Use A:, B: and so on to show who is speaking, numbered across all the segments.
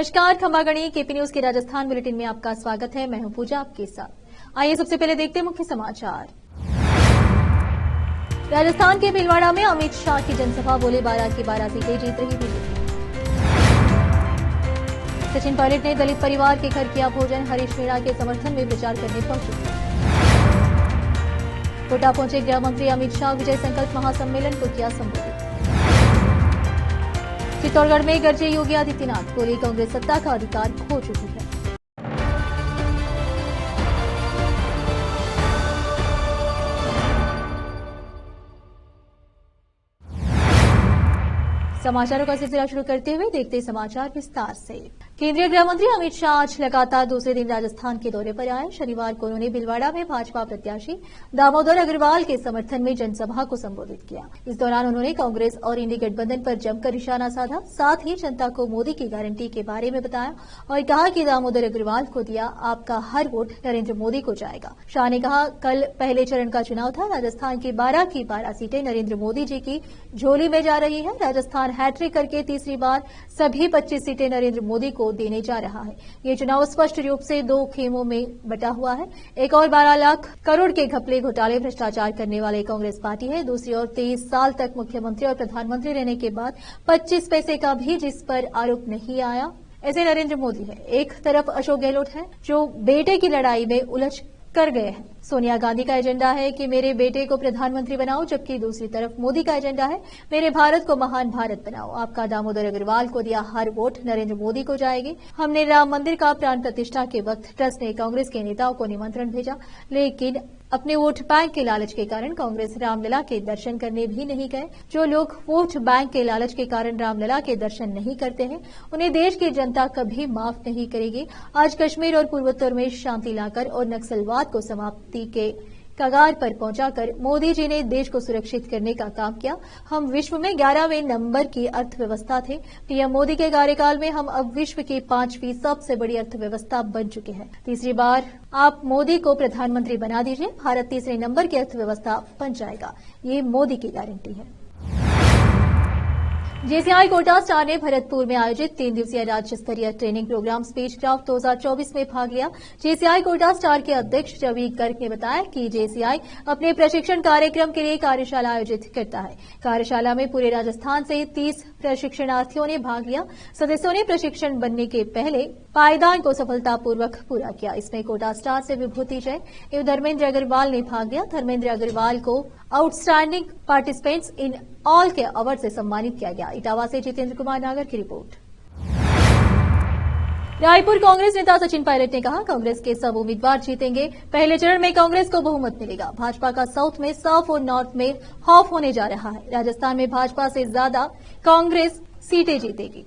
A: नमस्कार, खंबागणी KP news के Rajasthan bulletin में आपका स्वागत है। मैं हूं पूजा आपके साथ। आइए सबसे पहले देखते हैं मुख्य समाचार। राजस्थान के भीलवाड़ा में अमित शाह की जनसभा, बोले 12 की 12 सीटें जीत रही बीजेपी। सचिन पायलट ने दलित परिवार के घर किया भोजन, हरीश मीणा के समर्थन में प्रचार करने पहुंचे। कोटा पहुंचे गृह मंत्री अमित शाह, विजय संकल्प महासम्मेलन को किया संबोधित। चित्तौड़गढ़ में गरजे योगी आदित्यनाथ, बोले कांग्रेस सत्ता का अधिकार खो चुकी है। समाचारों का सिलसिला शुरू करते हुए देखते हैं समाचार विस्तार से। केंद्रीय गृह मंत्री अमित शाह आज लगातार दूसरे दिन राजस्थान के दौरे पर आए। शनिवार को उन्होंने भीलवाड़ा में भाजपा प्रत्याशी दामोदर अग्रवाल के समर्थन में जनसभा को संबोधित किया। इस दौरान उन्होंने कांग्रेस और इंडी गठबंधन पर जमकर निशाना साधा, साथ ही जनता को मोदी की गारंटी के बारे में बताया और कहा कि दामोदर अग्रवाल को दिया आपका हर वोट नरेंद्र मोदी को जाएगा। शाह ने कहा, कल पहले चरण का चुनाव था, राजस्थान की 12 की 12 सीटें नरेंद्र मोदी जी की झोली में जा रही है। राजस्थान हैट्रिक करके तीसरी बार सभी 25 सीटें नरेंद्र मोदी को देने जा रहा है। ये चुनाव स्पष्ट रूप से दो खेमों में बटा हुआ है। एक और 12 लाख करोड़ के घपले, घोटाले, भ्रष्टाचार करने वाले कांग्रेस पार्टी है। दूसरी ओर 23 साल तक मुख्यमंत्री और प्रधानमंत्री रहने के बाद 25 पैसे का भी जिस पर आरोप नहीं आया, ऐसे नरेंद्र मोदी है। एक तरफ अशोक गहलोत है जो बेटे की लड़ाई में उलझ कर गए हैं। सोनिया गांधी का एजेंडा है कि मेरे बेटे को प्रधानमंत्री बनाओ, जबकि दूसरी तरफ मोदी का एजेंडा है मेरे भारत को महान भारत बनाओ। आपका दामोदर अग्रवाल को दिया हर वोट नरेंद्र मोदी को जाएगी। हमने राम मंदिर का प्राण प्रतिष्ठा के वक्त ट्रस्ट ने कांग्रेस के नेताओं को निमंत्रण भेजा, लेकिन अपने वोट बैंक के लालच के कारण कांग्रेस रामलला के दर्शन करने भी नहीं गए। जो लोग वोट बैंक के लालच के कारण रामलला के दर्शन नहीं करते हैं, उन्हें देश की जनता कभी माफ नहीं करेगी। आज कश्मीर और पूर्वोत्तर में शांति लाकर और नक्सलवाद को समाप्ति के कगार पर पहुंचाकर मोदी जी ने देश को सुरक्षित करने का काम किया। हम विश्व में 11वें नंबर की अर्थव्यवस्था थे। पीएम मोदी के कार्यकाल में हम अब विश्व की 5वीं सबसे बड़ी अर्थव्यवस्था बन चुके हैं। तीसरी बार आप मोदी को प्रधानमंत्री बना दीजिए, भारत तीसरे नंबर की अर्थव्यवस्था बन जाएगा। ये मोदी की गारंटी है। जेसीआई कोटा स्टार ने भरतपुर में आयोजित 3 दिवसीय राज्य स्तरीय ट्रेनिंग प्रोग्राम स्पीचक्राफ्ट 2024 में भाग लिया। जेसीआई कोटा स्टार के अध्यक्ष रवि गर्ग ने बताया कि जेसीआई अपने प्रशिक्षण कार्यक्रम के लिए कार्यशाला आयोजित करता है। कार्यशाला में पूरे राजस्थान से 30 प्रशिक्षणार्थियों ने भाग लिया। सदस्यों ने प्रशिक्षण बनने के पहले पायदान को सफलतापूर्वक पूरा किया। इसमें कोटा स्टार से विभूति जय एवं धर्मेंद्र अग्रवाल ने भाग लिया। धर्मेंद्र अग्रवाल को आउटस्टैंडिंग पार्टिसिपेंट्स इन ऑल के अवार्ड से सम्मानित किया गया। इटावा से जितेंद्र कुमार नागर की रिपोर्ट। रायपुर कांग्रेस नेता सचिन पायलट ने कहा, कांग्रेस के सब उम्मीदवार जीतेंगे। पहले चरण में कांग्रेस को बहुमत मिलेगा। भाजपा का साउथ में 100 और नॉर्थ में हाफ होने जा रहा है। राजस्थान में भाजपा से ज्यादा कांग्रेस सीटें जीतेगी।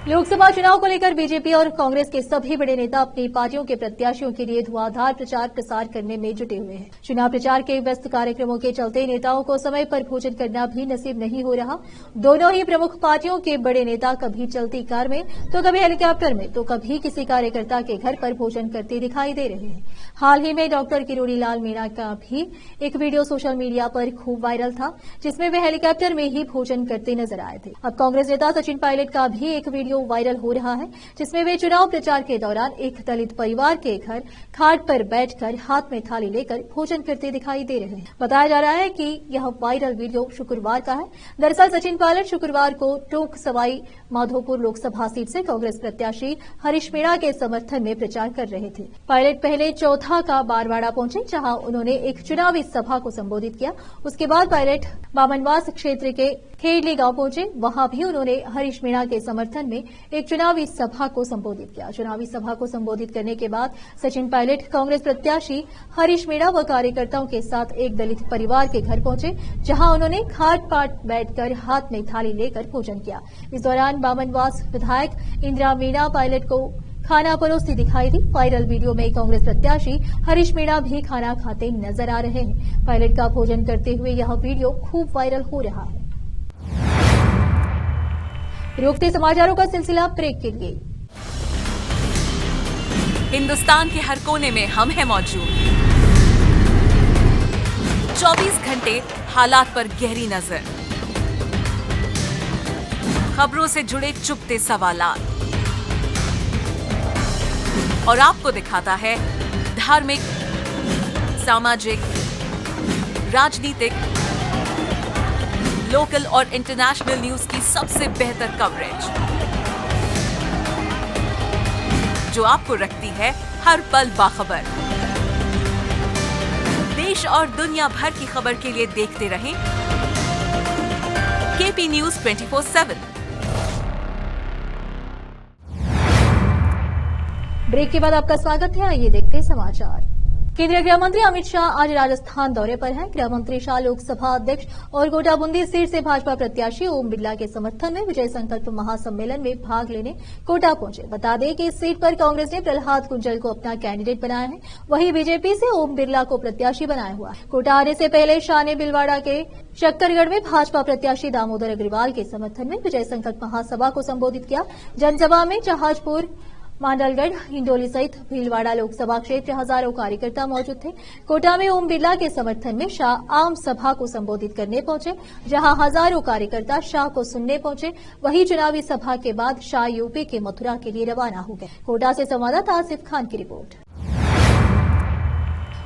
A: लोकसभा चुनाव को लेकर बीजेपी और कांग्रेस के सभी बड़े नेता अपनी पार्टियों के प्रत्याशियों के लिए धुआंधार प्रचार प्रसार करने में जुटे हुए हैं। चुनाव प्रचार के व्यस्त कार्यक्रमों के चलते नेताओं को समय पर भोजन करना भी नसीब नहीं हो रहा। दोनों ही प्रमुख पार्टियों के बड़े नेता कभी चलती कार में तो कभी हेलीकॉप्टर में तो कभी किसी कार्यकर्ता के घर पर भोजन करते दिखाई दे रहे हैं। हाल ही में डॉक्टर किरोड़ी लाल मीणा का भी एक वीडियो सोशल मीडिया पर खूब वायरल था, जिसमें वे हेलीकॉप्टर में ही भोजन करते नजर आए थे। अब कांग्रेस नेता सचिन पायलट का भी एक वीडियो वायरल हो रहा है, जिसमें वे चुनाव प्रचार के दौरान एक दलित परिवार के घर खाट पर बैठकर हाथ में थाली लेकर भोजन करते दिखाई दे रहे हैं। बताया जा रहा है कि यह वायरल वीडियो शुक्रवार का है। दरअसल सचिन पायलट शुक्रवार को टोंक सवाई माधोपुर लोकसभा सीट से कांग्रेस प्रत्याशी हरीश मीणा के समर्थन में प्रचार कर रहे थे। पायलट पहले चौथा का बारवाड़ा पहुंचे, जहां उन्होंने एक चुनावी सभा को संबोधित किया। उसके बाद पायलट बामनवास क्षेत्र के खेड़ली गांव पहुंचे। वहां भी उन्होंने हरीश मीणा के समर्थन में एक चुनावी सभा को संबोधित किया। चुनावी सभा को संबोधित करने के बाद सचिन पायलट कांग्रेस प्रत्याशी हरीश मीणा व कार्यकर्ताओं के साथ एक दलित परिवार के घर पहुंचे, जहां उन्होंने खाट पाट बैठकर हाथ में थाली लेकर भोजन किया। इस दौरान बामनवास विधायक इंदिरा मीणा पायलट को खाना परोसती दिखाई दी। वायरल वीडियो में कांग्रेस प्रत्याशी हरीश मीणा भी खाना खाते नजर आ रहे हैं। पायलट का भोजन करते हुए यह वीडियो खूब वायरल हो रहा है। रोकते समाचारों का सिलसिला ब्रेक के लिए।
B: हिंदुस्तान के हर कोने में हम हैं मौजूद। 24 घंटे हालात पर गहरी नजर, खबरों से जुड़े चुपते सवालात और आपको दिखाता है धार्मिक, सामाजिक, राजनीतिक, लोकल और इंटरनेशनल न्यूज की सबसे बेहतर कवरेज जो आपको रखती है हर पल बाखबर। देश और दुनिया भर की खबर के लिए देखते रहें केपी न्यूज 24/7।
A: ब्रेक के बाद आपका स्वागत है। आइए देखते हैं समाचार। केंद्रीय गृह मंत्री अमित शाह आज राजस्थान दौरे पर हैं। गृह मंत्री शाह लोकसभा अध्यक्ष और कोटा बूंदी सीट से भाजपा प्रत्याशी ओम बिरला के समर्थन में विजय संकल्प महासम्मेलन में भाग लेने कोटा पहुंचे। बता दें कि इस सीट पर कांग्रेस ने प्रहलाद कुंजल को अपना कैंडिडेट बनाया है, वहीं बीजेपी से ओम बिरला को प्रत्याशी बनाया हुआ है। कोटा आने से पहले शाह ने भीलवाड़ा के शक्करगढ़ में भाजपा प्रत्याशी दामोदर अग्रवाल के समर्थन में विजय संकल्प महासभा को संबोधित किया। जनसभा में जहाजपुर, मांडलगढ़, हिंडोली सहित भीलवाड़ा लोकसभा क्षेत्र हजारों कार्यकर्ता मौजूद थे। कोटा में ओम बिरला के समर्थन में शाह आम सभा को संबोधित करने पहुंचे, जहां हजारों कार्यकर्ता शाह को सुनने पहुंचे। वहीं चुनावी सभा के बाद शाह यूपी के मथुरा के लिए रवाना हो गए। कोटा से संवाददाता आसिफ खान की रिपोर्ट।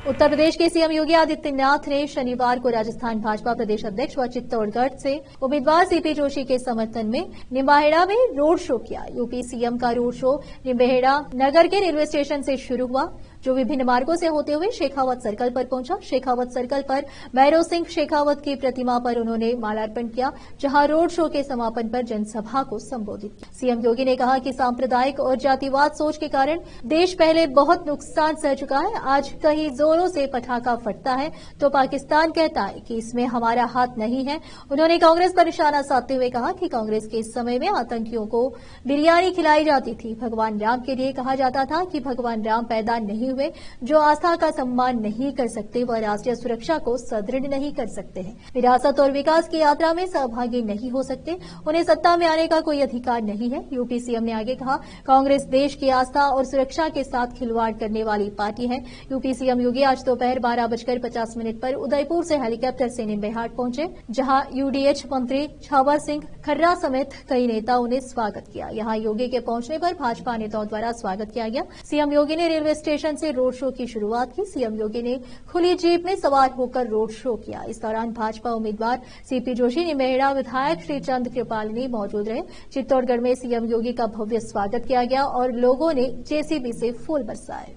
A: उत्तर प्रदेश के सीएम योगी आदित्यनाथ ने शनिवार को राजस्थान भाजपा प्रदेश अध्यक्ष व चित्तौड़गढ़ से उम्मीदवार सीपी जोशी के समर्थन में निम्बाहेड़ा में रोड शो किया। यूपी सीएम का रोड शो निम्बाहेड़ा नगर के रेलवे स्टेशन से शुरू हुआ, जो विभिन्न मार्गों से होते हुए शेखावत सर्कल पर पहुंचा। शेखावत सर्कल पर भैरव सिंह शेखावत की प्रतिमा पर उन्होंने माल्यार्पण किया, जहां रोड शो के समापन पर जनसभा को संबोधित किया। सीएम योगी ने कहा कि सांप्रदायिक और जातिवाद सोच के कारण देश पहले बहुत नुकसान सह चुका है। आज कहीं जोरों से पटाखा फटता है तो पाकिस्तान कहता है कि इसमें हमारा हाथ नहीं है। उन्होंने कांग्रेस पर निशाना साधते हुए कहा कि कांग्रेस के इस समय में आतंकियों को बिरयानी खिलाई जाती थी। भगवान राम के लिए कहा जाता था कि भगवान राम पैदा नहीं हुए जो आस्था का सम्मान नहीं कर सकते, वह राष्ट्रीय सुरक्षा को सुदृढ़ नहीं कर सकते हैं, विरासत और विकास की यात्रा में सहभागी नहीं हो सकते, उन्हें सत्ता में आने का कोई अधिकार नहीं है। यूपी सीएम ने आगे कहा, कांग्रेस देश की आस्था और सुरक्षा के साथ खिलवाड़ करने वाली पार्टी है। यूपी सीएम योगी आज दोपहर 12:50 पर उदयपुर से हेलीकॉप्टर से निम्बाहेड़ पहुंचे, जहां यूडीएच मंत्री छावर सिंह खर्रा समेत कई नेताओं ने स्वागत किया। यहां योगी के पहुंचने पर भाजपा नेताओं द्वारा स्वागत किया गया। सीएम योगी ने रेलवे स्टेशन से रोड शो की शुरुआत की। सीएम योगी ने खुली जीप में सवार होकर रोड शो किया। इस दौरान भाजपा उम्मीदवार सीपी जोशी, निम्बाहेड़ा विधायक श्री चंद कृपालिनी मौजूद रहे। चित्तौड़गढ़ में सीएम योगी का भव्य स्वागत किया गया और लोगों ने जेसीबी से फूल बरसाए।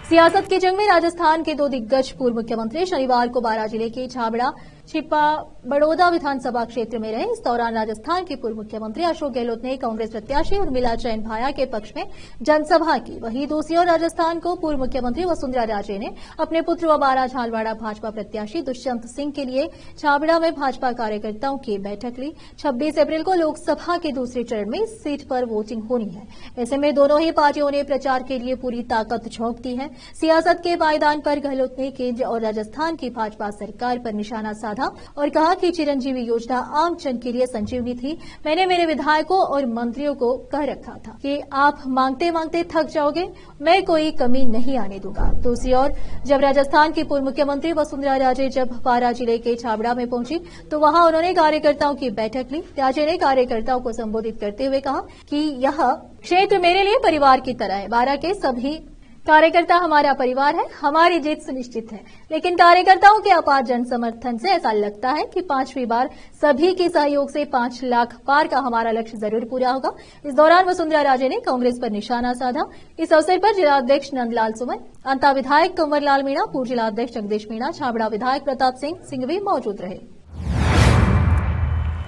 A: सियासत की जंग में राजस्थान के दो दिग्गज पूर्व मुख्यमंत्री शनिवार को बारां जिले के छाबड़ा छिपा बड़ौदा विधानसभा क्षेत्र में रहे। इस दौरान राजस्थान के पूर्व मुख्यमंत्री अशोक गहलोत ने कांग्रेस प्रत्याशी उर्मिला जैन भाया के पक्ष में जनसभा की। वहीं दूसरी ओर राजस्थान को पूर्व मुख्यमंत्री वसुंधरा राजे ने अपने पुत्र व बारां झालवाड़ा भाजपा प्रत्याशी दुष्यंत सिंह के लिए छाबड़ा में भाजपा कार्यकर्ताओं की बैठक ली। 26 अप्रैल को लोकसभा के दूसरे चरण में इस सीट पर वोटिंग होनी है। ऐसे में दोनों ही पार्टियों ने प्रचार के लिए पूरी ताकत झोंक दी है। सियासत के पायदान पर गहलोत ने केंद्र और राजस्थान की भाजपा सरकार पर निशाना साधा और कहा कि चिरंजीवी योजना आम जन के लिए संजीवनी थी। मैंने मेरे विधायकों और मंत्रियों को कह रखा था कि आप मांगते मांगते थक जाओगे, मैं कोई कमी नहीं आने दूंगा। दूसरी ओर जब राजस्थान की पूर्व मुख्यमंत्री वसुंधरा राजे जब बारां जिले के छाबड़ा में पहुंची तो वहां उन्होंने कार्यकर्ताओं की बैठक ली। राजे ने कार्यकर्ताओं को संबोधित करते हुए कहा कि यह क्षेत्र मेरे लिए परिवार की तरह है। बारां के सभी कार्यकर्ता हमारा परिवार है, हमारी जीत सुनिश्चित है। लेकिन कार्यकर्ताओं के अपार जन समर्थन से ऐसा लगता है कि 5वीं बार सभी के सहयोग से 5 लाख पार का हमारा लक्ष्य जरूर पूरा होगा। इस दौरान वसुंधरा राजे ने कांग्रेस पर निशाना साधा। इस अवसर पर जिलाध्यक्ष नंदलाल सुमन, अंता विधायक कंवरलाल मीणा, पूर्व जिलाध्यक्ष जगदीश मीणा, छाबड़ा विधायक प्रताप सिंह सिंघवी मौजूद रहे।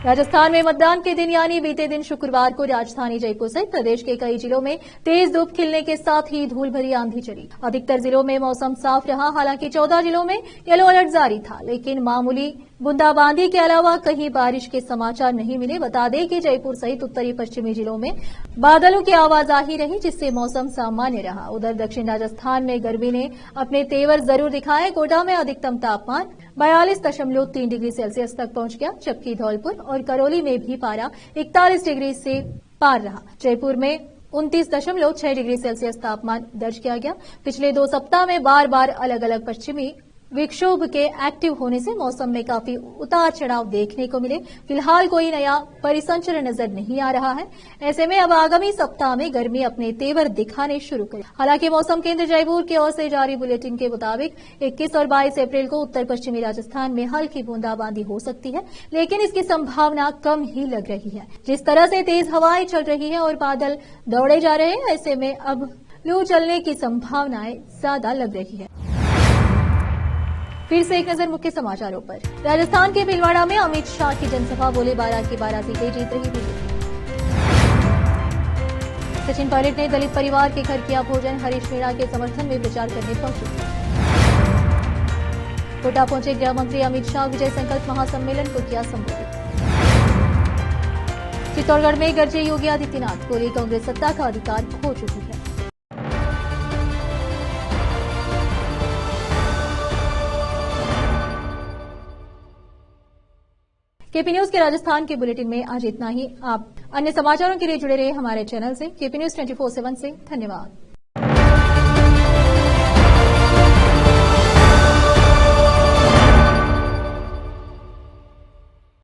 A: राजस्थान में मतदान के दिन यानी बीते दिन शुक्रवार को राजधानी जयपुर सहित प्रदेश के कई जिलों में तेज धूप खिलने के साथ ही धूल भरी आंधी चली। अधिकतर जिलों में मौसम साफ रहा। हालांकि 14 जिलों में येलो अलर्ट जारी था, लेकिन मामूली बूंदाबांदी के अलावा कहीं बारिश के समाचार नहीं मिले। बता दें कि जयपुर सहित उत्तरी पश्चिमी जिलों में बादलों की आवाजाही रही, जिससे मौसम सामान्य रहा। उधर दक्षिण राजस्थान में गर्मी ने अपने तेवर जरूर दिखाए। कोटा में अधिकतम तापमान 42.3 डिग्री सेल्सियस तक पहुंच गया, जबकि धौलपुर और करौली में भी पारा 41 डिग्री से पार रहा। जयपुर में 29.6 डिग्री सेल्सियस तापमान दर्ज किया गया। पिछले 2 सप्ताह में बार बार अलग अलग पश्चिमी विक्षोभ के एक्टिव होने से मौसम में काफी उतार चढ़ाव देखने को मिले। फिलहाल कोई नया परिसंचरण नजर नहीं आ रहा है। ऐसे में अब आगामी सप्ताह में गर्मी अपने तेवर दिखाने शुरू करे। हालांकि मौसम केंद्र जयपुर की ओर से जारी बुलेटिन के मुताबिक 21 और 22 अप्रैल को उत्तर पश्चिमी राजस्थान में हल्की बूंदाबांदी हो सकती है, लेकिन इसकी संभावना कम ही लग रही है। जिस तरह से तेज हवाएं चल रही है और बादल दौड़े जा रहे हैं, ऐसे में अब लू चलने की संभावनाएं ज्यादा लग रही है। फिर से एक नजर मुख्य समाचारों पर। राजस्थान के भीलवाड़ा में अमित शाह की जनसभा, बोले 12 की 12 सीटें जीत रही बीजेपी। सचिन पायलट ने दलित परिवार के घर किया भोजन, हरीश मीणा के समर्थन में प्रचार करने पहुंचे। कोटा पहुंचे गृह मंत्री अमित शाह, विजय संकल्प महासम्मेलन को किया संबोधित। चित्तौड़गढ़ में गरजे योगी आदित्यनाथ, बोले कांग्रेस सत्ता का अधिकार खो चुकी है। केपी न्यूज के राजस्थान के बुलेटिन में आज इतना ही। आप अन्य समाचारों के लिए जुड़े रहे हमारे चैनल से। केपी न्यूज 24/7 से धन्यवाद।